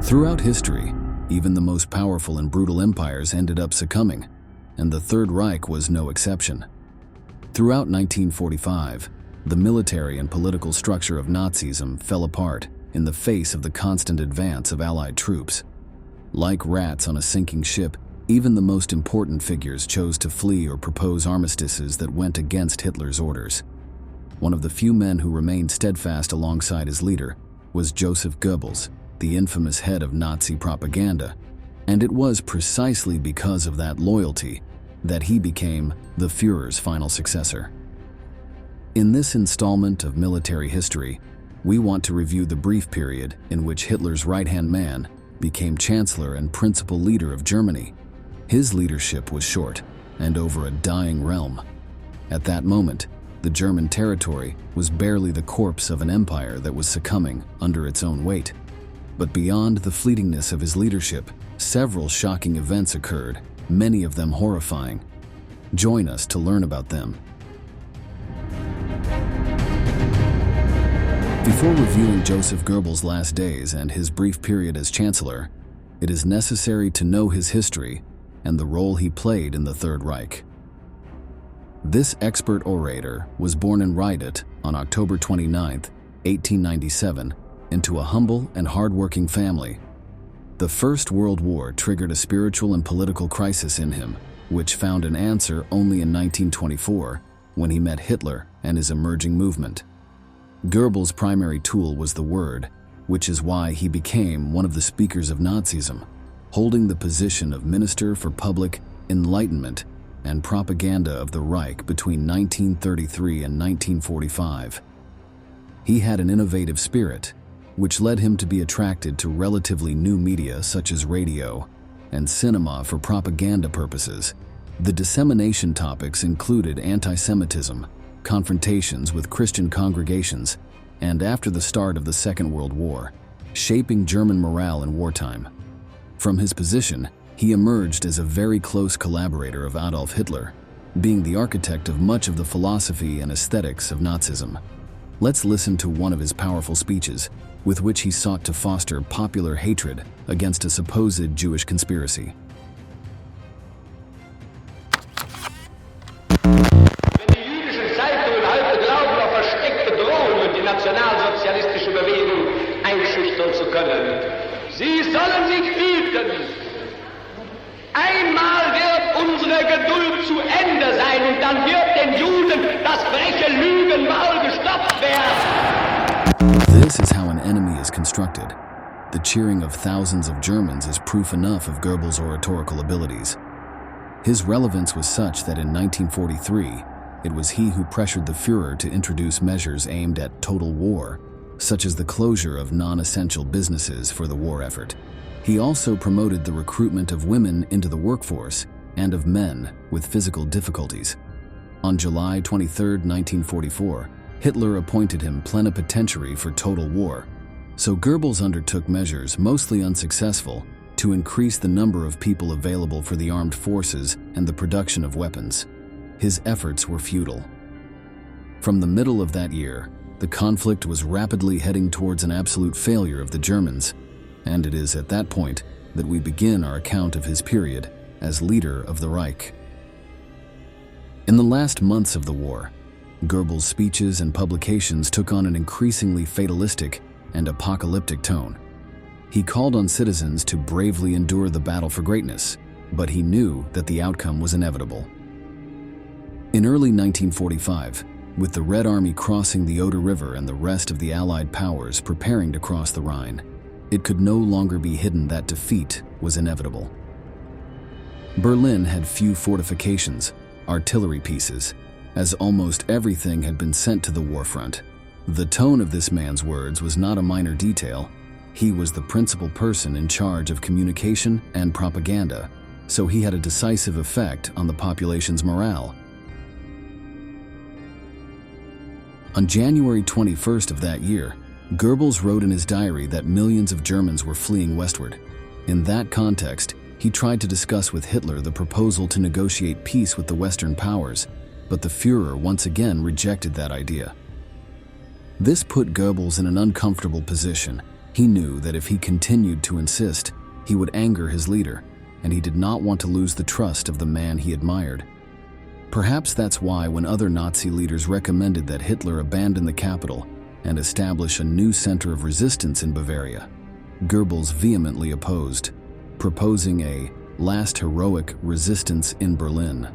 Throughout history, even the most powerful and brutal empires ended up succumbing, and the Third Reich was no exception. Throughout 1945, the military and political structure of Nazism fell apart in the face of the constant advance of Allied troops. Like rats on a sinking ship, even the most important figures chose to flee or propose armistices that went against Hitler's orders. One of the few men who remained steadfast alongside his leader was Joseph Goebbels, the infamous head of Nazi propaganda, and it was precisely because of that loyalty that he became the Führer's final successor. In this installment of military history, we want to review the brief period in which Hitler's right-hand man became Chancellor and principal leader of Germany. His leadership was short and over a dying realm. At that moment, the German territory was barely the corpse of an empire that was succumbing under its own weight. But beyond the fleetingness of his leadership, several shocking events occurred, many of them horrifying. Join us to learn about them. Before reviewing Joseph Goebbels' last days and his brief period as Chancellor, it is necessary to know his history and the role he played in the Third Reich. This expert orator was born in Rheidet on October 29, 1897, into a humble and hard-working family. The First World War triggered a spiritual and political crisis in him, which found an answer only in 1924, when he met Hitler and his emerging movement. Goebbels' primary tool was the word, which is why he became one of the speakers of Nazism, holding the position of Minister for Public Enlightenment and Propaganda of the Reich between 1933 and 1945. He had an innovative spirit, which led him to be attracted to relatively new media such as radio and cinema for propaganda purposes. The dissemination topics included anti-Semitism, confrontations with Christian congregations, and after the start of the Second World War, shaping German morale in wartime. From his position, he emerged as a very close collaborator of Adolf Hitler, being the architect of much of the philosophy and aesthetics of Nazism. Let's listen to one of his powerful speeches, with which he sought to foster popular hatred against a supposed Jewish conspiracy. Nationalsozialistische Bewegung einschüchtern zu können. Sie sollen sich hüten. Einmal wird unsere Geduld zu Ende sein und dann wird den Juden das freche Lügenmaul gestopft werden. This is how an enemy is constructed. The cheering of thousands of Germans is proof enough of Goebbels' oratorical abilities. His relevance was such that in 1943, it was he who pressured the Führer to introduce measures aimed at total war, such as the closure of non-essential businesses for the war effort. He also promoted the recruitment of women into the workforce and of men with physical difficulties. On July 23, 1944, Hitler appointed him plenipotentiary for total war, so Goebbels undertook measures, mostly unsuccessful, to increase the number of people available for the armed forces and the production of weapons. His efforts were futile. From the middle of that year, the conflict was rapidly heading towards an absolute failure of the Germans, and it is at that point that we begin our account of his period as leader of the Reich. In the last months of the war, Goebbels' speeches and publications took on an increasingly fatalistic and apocalyptic tone. He called on citizens to bravely endure the battle for greatness, but he knew that the outcome was inevitable. In early 1945, with the Red Army crossing the Oder River and the rest of the Allied powers preparing to cross the Rhine, it could no longer be hidden that defeat was inevitable. Berlin had few fortifications, artillery pieces, as almost everything had been sent to the war front. The tone of this man's words was not a minor detail. He was the principal person in charge of communication and propaganda, so he had a decisive effect on the population's morale. On January 21st of that year, Goebbels wrote in his diary that millions of Germans were fleeing westward. In that context, he tried to discuss with Hitler the proposal to negotiate peace with the Western powers, but the Führer once again rejected that idea. This put Goebbels in an uncomfortable position, He knew that if he continued to insist, he would anger his leader, and he did not want to lose the trust of the man he admired. Perhaps that's why when other Nazi leaders recommended that Hitler abandon the capital and establish a new center of resistance in Bavaria, Goebbels vehemently opposed, proposing a last heroic resistance in Berlin.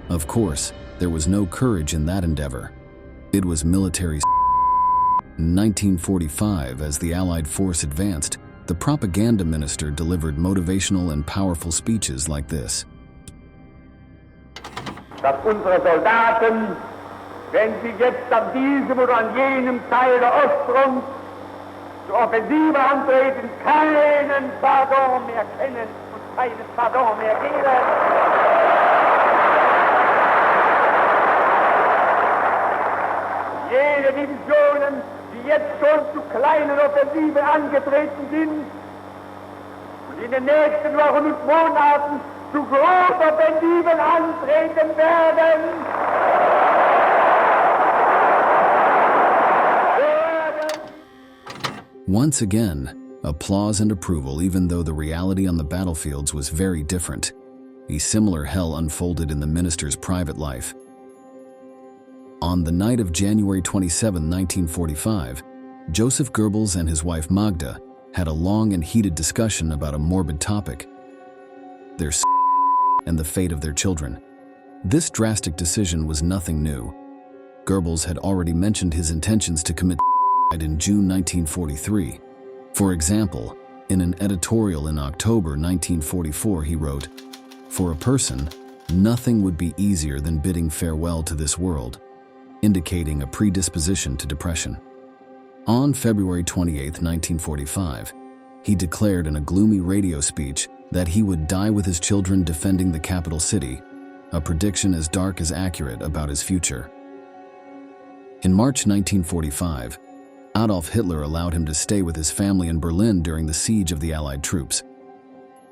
Of course, there was no courage in that endeavor. It was military. In 1945, as the Allied force advanced, the propaganda minister delivered motivational and powerful speeches like this. Dass unsere Soldaten, wenn sie jetzt an diesem oder an jenem Teil der Ostfront zur Offensive antreten, keinen Pardon mehr kennen und keinen Pardon mehr geben. Jene Divisionen, die jetzt schon zu kleinen Offensiven angetreten sind und in den nächsten Wochen und Monaten zu Großoffensiven antreten werden. Once again, applause and approval, even though the reality on the battlefields was very different. A similar hell unfolded in the minister's private life. On the night of January 27, 1945, Joseph Goebbels and his wife Magda had a long and heated discussion about a morbid topic: their and the fate of their children. This drastic decision was nothing new. Goebbels had already mentioned his intentions to commit in June 1943. For example, in an editorial in October 1944, he wrote, "For a person, nothing would be easier than bidding farewell to this world," indicating a predisposition to depression. On February 28, 1945, he declared in a gloomy radio speech that he would die with his children defending the capital city, a prediction as dark as accurate about his future. In March 1945, Adolf Hitler allowed him to stay with his family in Berlin during the siege of the Allied troops.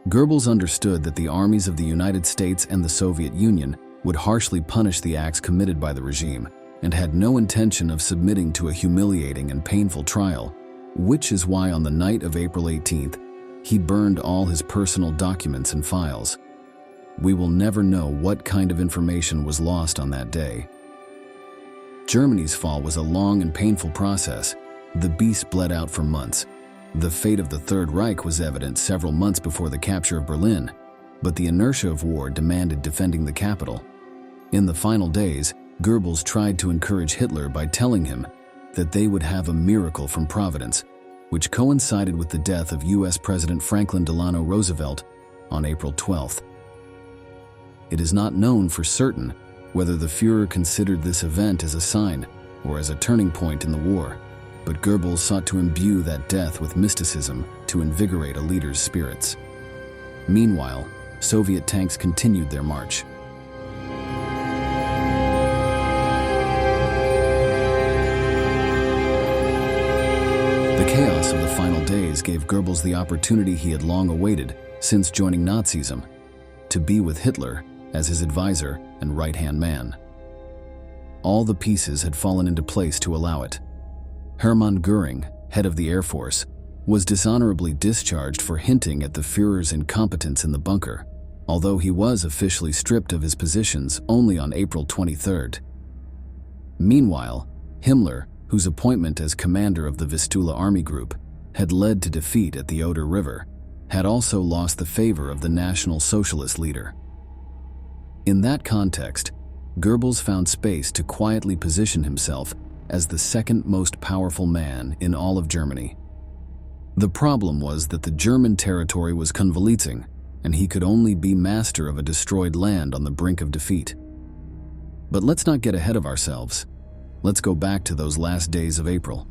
Goebbels understood that the armies of the United States and the Soviet Union would harshly punish the acts committed by the regime, and had no intention of submitting to a humiliating and painful trial, which is why on the night of April 18th, he burned all his personal documents and files. We will never know what kind of information was lost on that day. Germany's fall was a long and painful process. The beast bled out for months. The fate of the Third Reich was evident several months before the capture of Berlin, but the inertia of war demanded defending the capital. In the final days, Goebbels tried to encourage Hitler by telling him that they would have a miracle from Providence, which coincided with the death of U.S. President Franklin Delano Roosevelt on April 12th. It is not known for certain whether the Führer considered this event as a sign or as a turning point in the war, but Goebbels sought to imbue that death with mysticism to invigorate a leader's spirits. Meanwhile, Soviet tanks continued their march. The chaos of the final days gave Goebbels the opportunity he had long awaited since joining Nazism, to be with Hitler as his advisor and right-hand man. All the pieces had fallen into place to allow it. Hermann Göring, head of the Air Force, was dishonorably discharged for hinting at the Führer's incompetence in the bunker, although he was officially stripped of his positions only on April 23rd. Meanwhile, Himmler, whose appointment as commander of the Vistula Army Group had led to defeat at the Oder River, had also lost the favor of the National Socialist leader. In that context, Goebbels found space to quietly position himself as the second most powerful man in all of Germany. The problem was that the German territory was convulsing, and he could only be master of a destroyed land on the brink of defeat. But let's not get ahead of ourselves. Let's go back to those last days of April.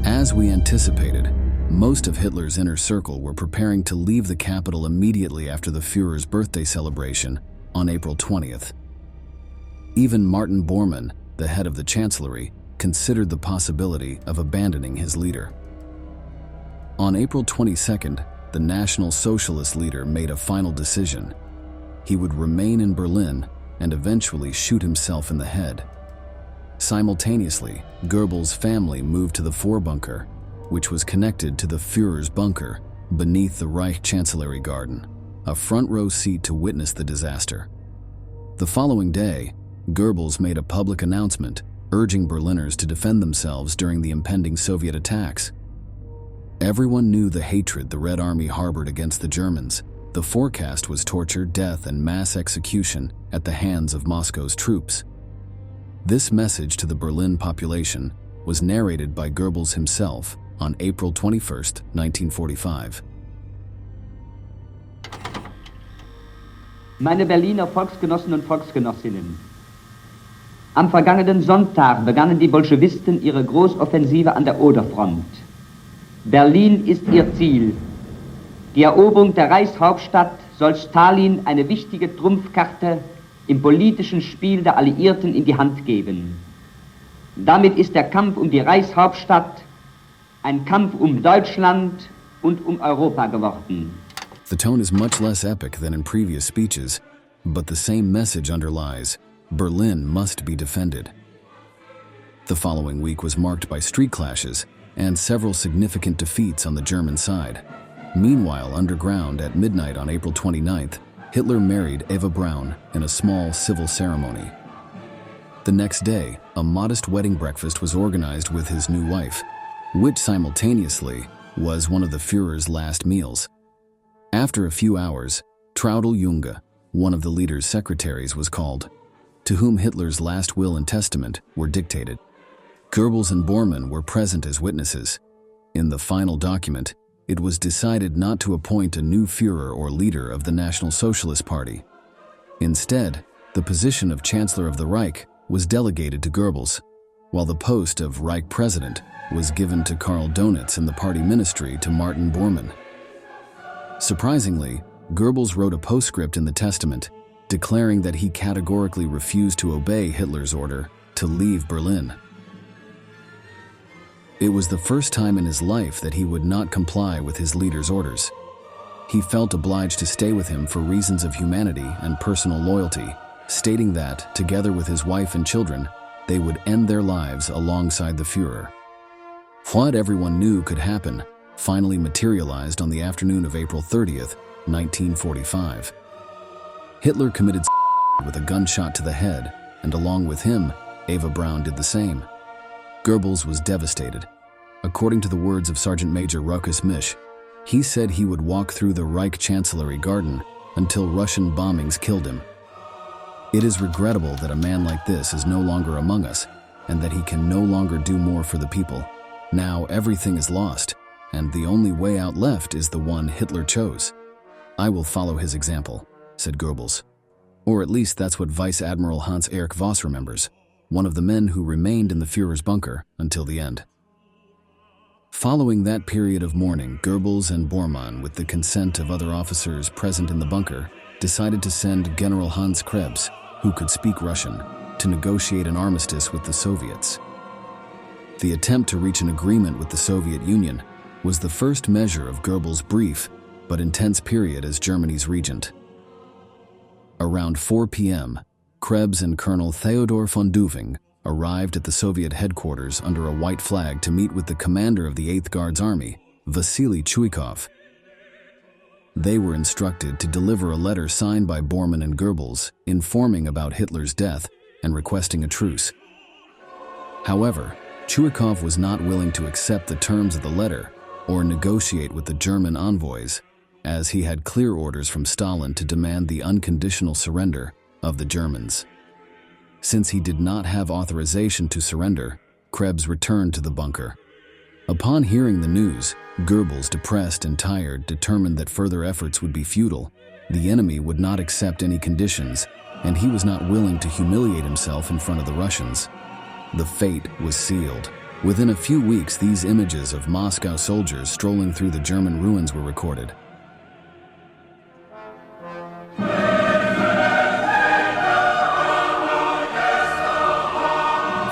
As we anticipated, most of Hitler's inner circle were preparing to leave the capital immediately after the Führer's birthday celebration on April 20th. Even Martin Bormann, the head of the Chancellery, considered the possibility of abandoning his leader. On April 22nd, the National Socialist leader made a final decision. He would remain in Berlin and eventually shoot himself in the head. Simultaneously, Goebbels' family moved to the Vorbunker, which was connected to the Führer's bunker beneath the Reich Chancellery Garden, a front-row seat to witness the disaster. The following day, Goebbels made a public announcement urging Berliners to defend themselves during the impending Soviet attacks. Everyone knew the hatred the Red Army harbored against the Germans. The forecast was torture, death, and mass execution at the hands of Moscow's troops. This message to the Berlin population was narrated by Goebbels himself on April 21, 1945. Meine Berliner Volksgenossen und Volksgenossinnen, am vergangenen Sonntag begannen die Bolschewisten ihre Großoffensive an der Oderfront. Berlin ist ihr Ziel. Die Eroberung der Reichshauptstadt soll Stalin eine wichtige Trumpfkarte im politischen Spiel der Alliierten in die Hand geben. Damit ist der Kampf um die Reichshauptstadt ein Kampf um Deutschland und um Europa geworden. The tone is much less epic than in previous speeches, but the same message underlies: Berlin must be defended. The following week was marked by street clashes and several significant defeats on the German side. Meanwhile, underground at midnight on April 29th, Hitler married Eva Braun in a small civil ceremony. The next day, a modest wedding breakfast was organized with his new wife, which simultaneously was one of the Führer's last meals. After a few hours, Traudl Junge, one of the leader's secretaries, was called, to whom Hitler's last will and testament were dictated. Goebbels and Bormann were present as witnesses. In the final document, it was decided not to appoint a new Führer or leader of the National Socialist Party. Instead, the position of Chancellor of the Reich was delegated to Goebbels, while the post of Reich President was given to Karl Donitz and the party ministry to Martin Bormann. Surprisingly, Goebbels wrote a postscript in the testament declaring that he categorically refused to obey Hitler's order to leave Berlin. It was the first time in his life that he would not comply with his leader's orders. He felt obliged to stay with him for reasons of humanity and personal loyalty, stating that, together with his wife and children, they would end their lives alongside the Führer. What everyone knew could happen finally materialized on the afternoon of April 30th, 1945. Hitler committed with a gunshot to the head, and along with him, Eva Braun did the same. Goebbels was devastated. According to the words of Sergeant Major Ruckus Misch, he said he would walk through the Reich Chancellery Garden until Russian bombings killed him. It is regrettable that a man like this is no longer among us, and that he can no longer do more for the people. Now everything is lost, and the only way out left is the one Hitler chose. I will follow his example, said Goebbels. Or at least that's what Vice Admiral Hans-Erich Voss remembers, one of the men who remained in the Führer's bunker until the end. Following that period of mourning, Goebbels and Bormann, with the consent of other officers present in the bunker, decided to send General Hans Krebs, who could speak Russian, to negotiate an armistice with the Soviets. The attempt to reach an agreement with the Soviet Union was the first measure of Goebbels' brief but intense period as Germany's regent. Around 4 p.m., Krebs and Colonel Theodor von Duving arrived at the Soviet headquarters under a white flag to meet with the commander of the 8th Guards Army, Vasily Chuikov. They were instructed to deliver a letter signed by Bormann and Goebbels informing about Hitler's death and requesting a truce. However, Chuikov was not willing to accept the terms of the letter or negotiate with the German envoys, as he had clear orders from Stalin to demand the unconditional surrender of the Germans. Since he did not have authorization to surrender, Krebs returned to the bunker. Upon hearing the news, Goebbels, depressed and tired, determined that further efforts would be futile. The enemy would not accept any conditions, and he was not willing to humiliate himself in front of the Russians. The fate was sealed. Within a few weeks, these images of Moscow soldiers strolling through the German ruins were recorded.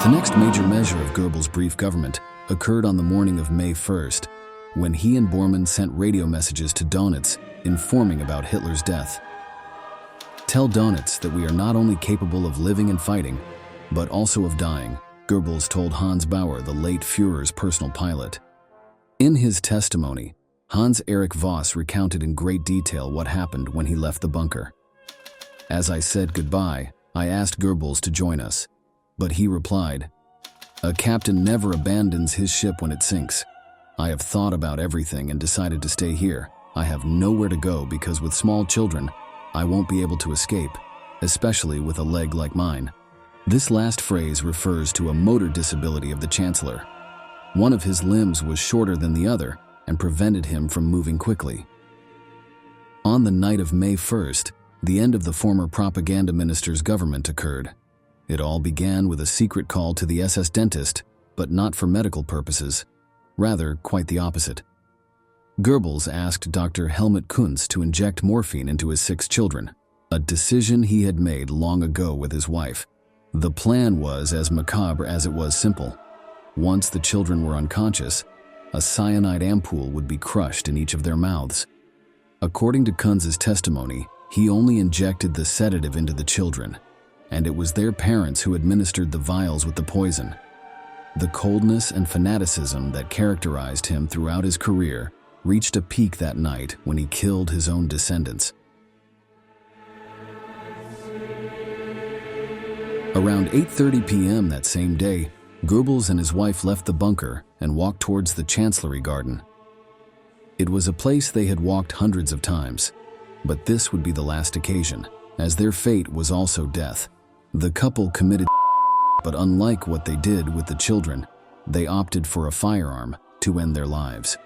The next major measure of Goebbels' brief government occurred on the morning of May 1st, when he and Bormann sent radio messages to Donitz informing about Hitler's death. Tell Donitz that we are not only capable of living and fighting, but also of dying, Goebbels told Hans Bauer, the late Führer's personal pilot. In his testimony, Hans-Erich Voss recounted in great detail what happened when he left the bunker. As I said goodbye, I asked Goebbels to join us, but he replied, "A captain never abandons his ship when it sinks. I have thought about everything and decided to stay here. I have nowhere to go because with small children, I won't be able to escape, especially with a leg like mine." This last phrase refers to a motor disability of the Chancellor. One of his limbs was shorter than the other and prevented him from moving quickly. On the night of May 1st, the end of the former propaganda minister's government occurred. It all began with a secret call to the SS dentist, but not for medical purposes. Rather, quite the opposite. Goebbels asked Dr. Helmut Kunz to inject morphine into his 6 children, a decision he had made long ago with his wife. The plan was as macabre as it was simple. Once the children were unconscious, a cyanide ampoule would be crushed in each of their mouths. According to Kunz's testimony, he only injected the sedative into the children, and it was their parents who administered the vials with the poison. The coldness and fanaticism that characterized him throughout his career reached a peak that night when he killed his own descendants. Around 8:30 p.m. that same day, Goebbels and his wife left the bunker and walked towards the Chancellery Garden. It was a place they had walked hundreds of times, but this would be the last occasion, as their fate was also death. The couple committed, but unlike what they did with the children, they opted for a firearm to end their lives.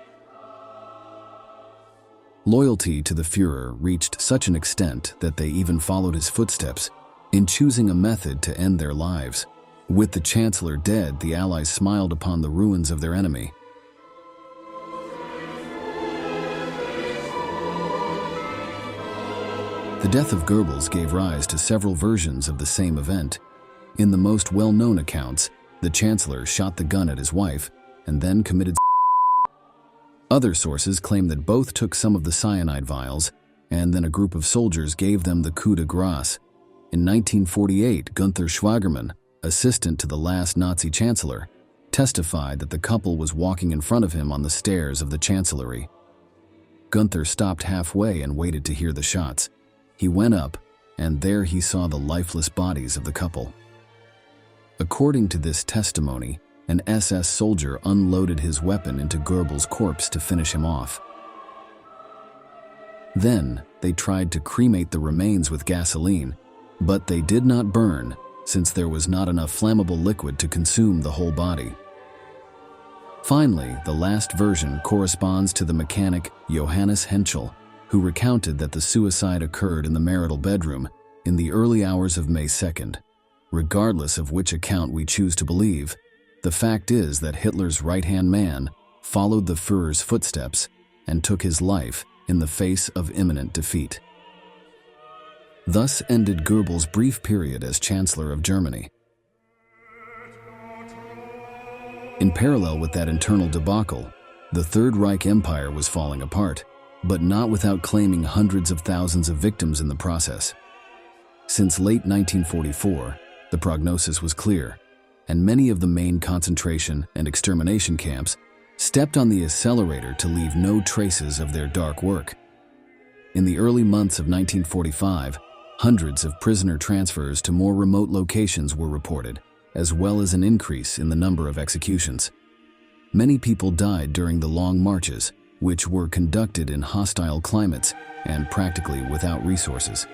Loyalty to the Führer reached such an extent that they even followed his footsteps in choosing a method to end their lives. With the Chancellor dead, the Allies smiled upon the ruins of their enemy. The death of Goebbels gave rise to several versions of the same event. In the most well-known accounts, the Chancellor shot the gun at his wife and then committed. Other sources claim that both took some of the cyanide vials, and then a group of soldiers gave them the coup de grace. In 1948, Gunther Schwagermann, assistant to the last Nazi chancellor, testified that the couple was walking in front of him on the stairs of the Chancellery. Gunther stopped halfway and waited to hear the shots. He went up, and there he saw the lifeless bodies of the couple. According to this testimony, an SS soldier unloaded his weapon into Goebbels' corpse to finish him off. Then, they tried to cremate the remains with gasoline, but they did not burn since there was not enough flammable liquid to consume the whole body. Finally, the last version corresponds to the mechanic Johannes Henschel, who recounted that the suicide occurred in the marital bedroom in the early hours of May 2nd. Regardless of which account we choose to believe, the fact is that Hitler's right-hand man followed the Führer's footsteps and took his life in the face of imminent defeat. Thus ended Goebbels' brief period as Chancellor of Germany. In parallel with that internal debacle, the Third Reich Empire was falling apart, but not without claiming hundreds of thousands of victims in the process. Since late 1944, the prognosis was clear, and many of the main concentration and extermination camps stepped on the accelerator to leave no traces of their dark work. In the early months of 1945, hundreds of prisoner transfers to more remote locations were reported, as well as an increase in the number of executions. Many people died during the long marches, which were conducted in hostile climates and practically without resources.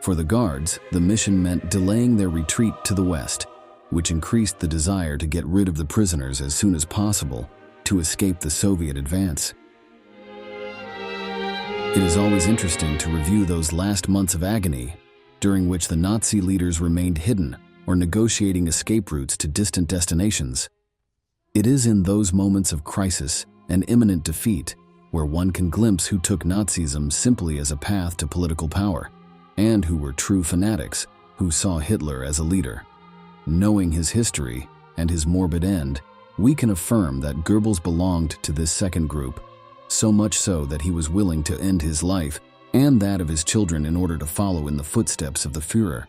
For the Guards, the mission meant delaying their retreat to the west, which increased the desire to get rid of the prisoners as soon as possible to escape the Soviet advance. It is always interesting to review those last months of agony, during which the Nazi leaders remained hidden or negotiating escape routes to distant destinations. It is in those moments of crisis and imminent defeat where one can glimpse who took Nazism simply as a path to political power, and who were true fanatics who saw Hitler as a leader. Knowing his history and his morbid end, we can affirm that Goebbels belonged to this second group, so much so that he was willing to end his life and that of his children in order to follow in the footsteps of the Führer.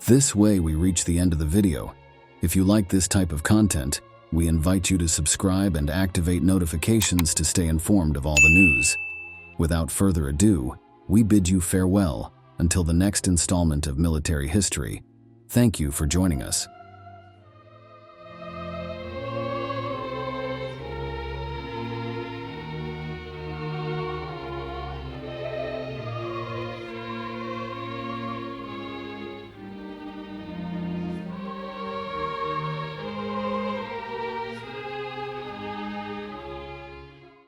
This way we reach the end of the video, If you like this type of content, we invite you to subscribe and activate notifications to stay informed of all the news. Without further ado, we bid you farewell until the next installment of Military History. Thank you for joining us.